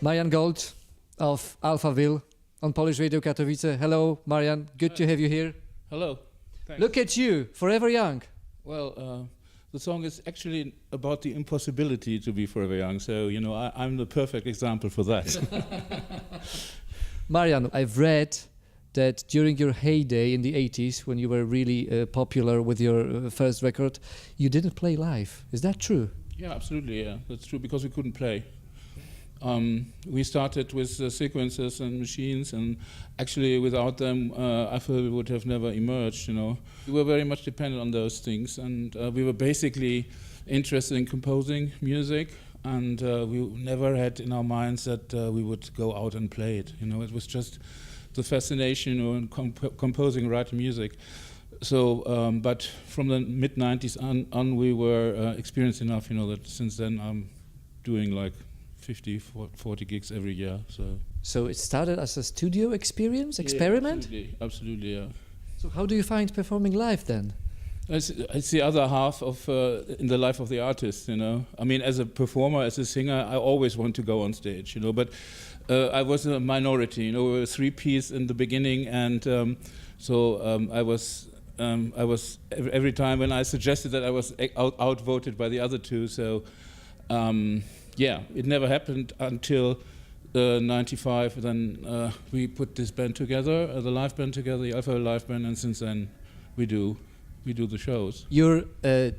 Marian Gold of Alphaville on Polish Radio Katowice. Hello, Marian. Good to have you here. Hello. Thanks. Look at you, forever young. Well, the song is actually about the impossibility to be forever young. So, you know, I'm the perfect example for that. Marian, I've read that during your heyday in the 80s, when you were really popular with your first record, you didn't play live. Is that true? Yeah, absolutely. Yeah, that's true, because we couldn't play. We started with sequencers and machines, and actually without them, Alphaville would have never emerged, you know. We were very much dependent on those things, and we were basically interested in composing music, and we never had in our minds that we would go out and play it, you know. It was just the fascination, you know, in composing, writing music. So, but from the mid-90s on, we were experienced enough, you know, that since then I'm doing like 50, 40 gigs every year. So it started as a studio experiment? Yeah, absolutely, yeah. So how do you find performing live then? It's the other half of in the life of the artist, you know. I mean, as a performer, as a singer, I always want to go on stage, you know. But I was a minority, you know. We were a three-piece in the beginning, and I was every time when I suggested that, I was outvoted by the other two. So yeah, it never happened until 95. Then we put this band together, the live band together, the Alphaville live band, and since then we do the shows. Your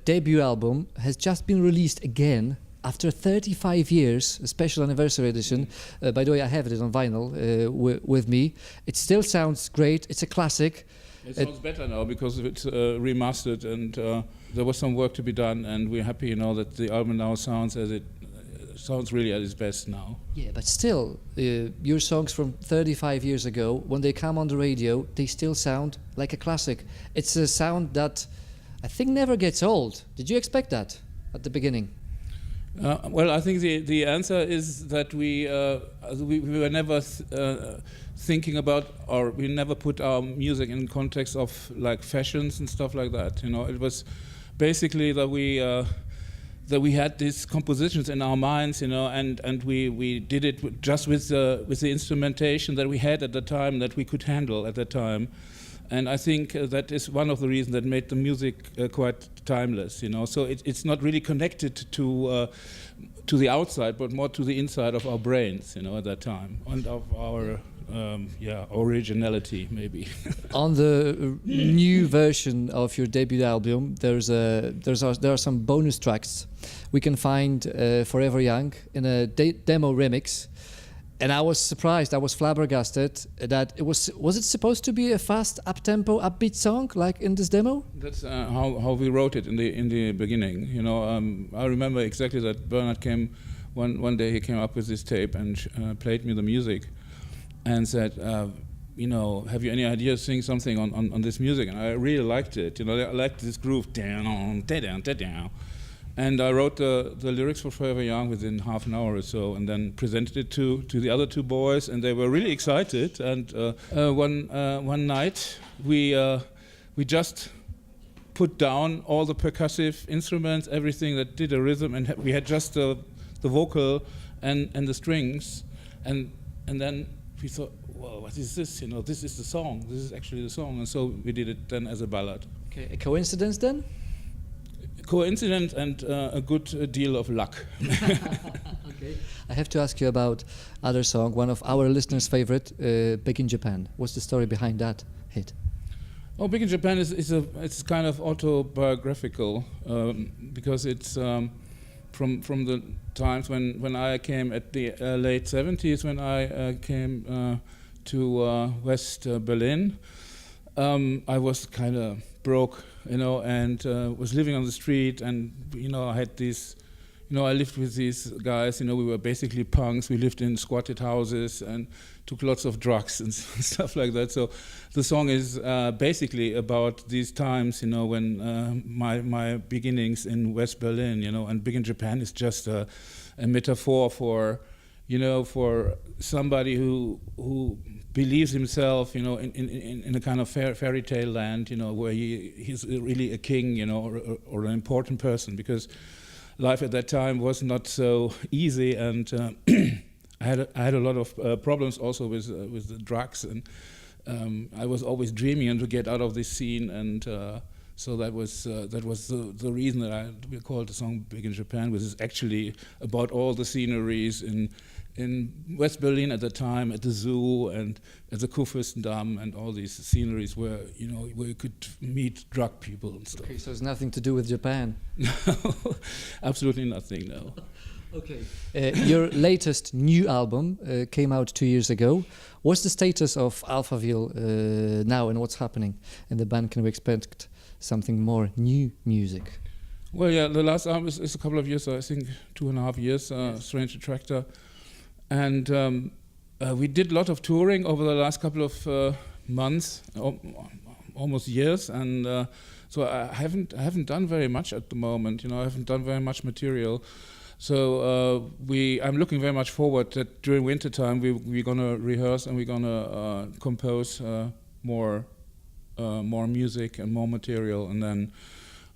debut album has just been released again after 35 years, a special anniversary edition. By the way, I have it on vinyl with me. It still sounds great. It's a classic. It sounds better now because it's remastered, and there was some work to be done, and we're happy, you know, that the album now sounds really at its best now. Yeah, but still, your songs from 35 years ago, when they come on the radio, they still sound like a classic. It's a sound that I think never gets old. Did you expect that at the beginning? Well, I think the answer is that we were never thinking about, or we never put our music in context of like fashions and stuff like that. You know, it was basically that we had these compositions in our minds, you know, and we did it just with the instrumentation that we had at the time, that we could handle at the time. And I think that is one of the reasons that made the music quite timeless, you know. So it's not really connected to the outside, but more to the inside of our brains, you know, at that time, and of our originality, maybe. On the new version of your debut album, there are some bonus tracks we can find Forever Young in a demo remix. And I was surprised, I was flabbergasted that it was it supposed to be a fast, up-tempo, upbeat song like in this demo? That's how we wrote it in the beginning. You know, I remember exactly that Bernard came one day. He came up with this tape and played me the music, and said, you know, have you any idea to sing something on this music? And I really liked it. You know, I liked this groove, down, down, down. And I wrote the lyrics for Forever Young within half an hour or so, and then presented it to the other two boys, and they were really excited. And one night we just put down all the percussive instruments, everything that did a rhythm, and we had just the vocal and the strings, and then we thought, well, what is this? You know, this is the song. This is actually the song, and so we did it then as a ballad. Okay, a coincidence then? Coincidence and a good deal of luck. Okay. I have to ask you about other song, one of our listeners' favorite, Big in Japan. What's the story behind that hit? Oh, Big in Japan it's kind of autobiographical because it's from the times when I came at the late 70s, when I came to West Berlin. I was kind of broke, you know, and was living on the street, and you know, I had these, you know, I lived with these guys, you know, we were basically punks. We lived in squatted houses and took lots of drugs and stuff like that. So the song is basically about these times, you know, when my beginnings in West Berlin, you know, and Big in Japan is just a metaphor for, you know, for somebody who believes himself, you know, in a kind of fairy tale land, you know, where he's really a king, you know, or an important person, because life at that time was not so easy, and I had a lot of problems also with the drugs, and I was always dreaming to get out of this scene, and so that was the reason that we called the song "Big in Japan," which is actually about all the sceneries in West Berlin at the time, at the zoo and at the Kurfürstendamm, and all these sceneries where you could meet drug people and stuff. Okay, so it's nothing to do with Japan. No, absolutely nothing. No. Okay. Your latest new album came out 2 years ago. What's the status of Alphaville now, and what's happening in the band? Can we expect something more new music? Well, yeah, the last album is a couple of years, I think 2.5 years, Strange Attractor. And we did a lot of touring over the last couple of months, almost years, and so I haven't done very much at the moment. I haven't done very much material. So I'm looking very much forward that during winter time we're gonna rehearse and we're gonna compose more music and more material, and then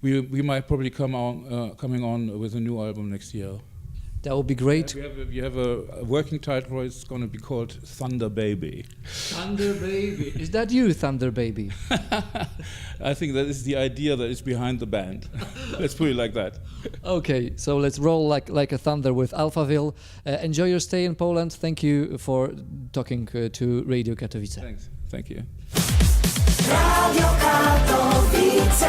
we might probably coming on with a new album next year. That would be great. We have a working title. It's going to be called Thunder Baby. Thunder Baby. Is that you, Thunder Baby? I think that is the idea that is behind the band. Let's put it like that. Okay, so let's roll like a thunder with Alphaville. Enjoy your stay in Poland. Thank you for talking to Radio Katowice. Thanks. Thank you. Radio Katowice.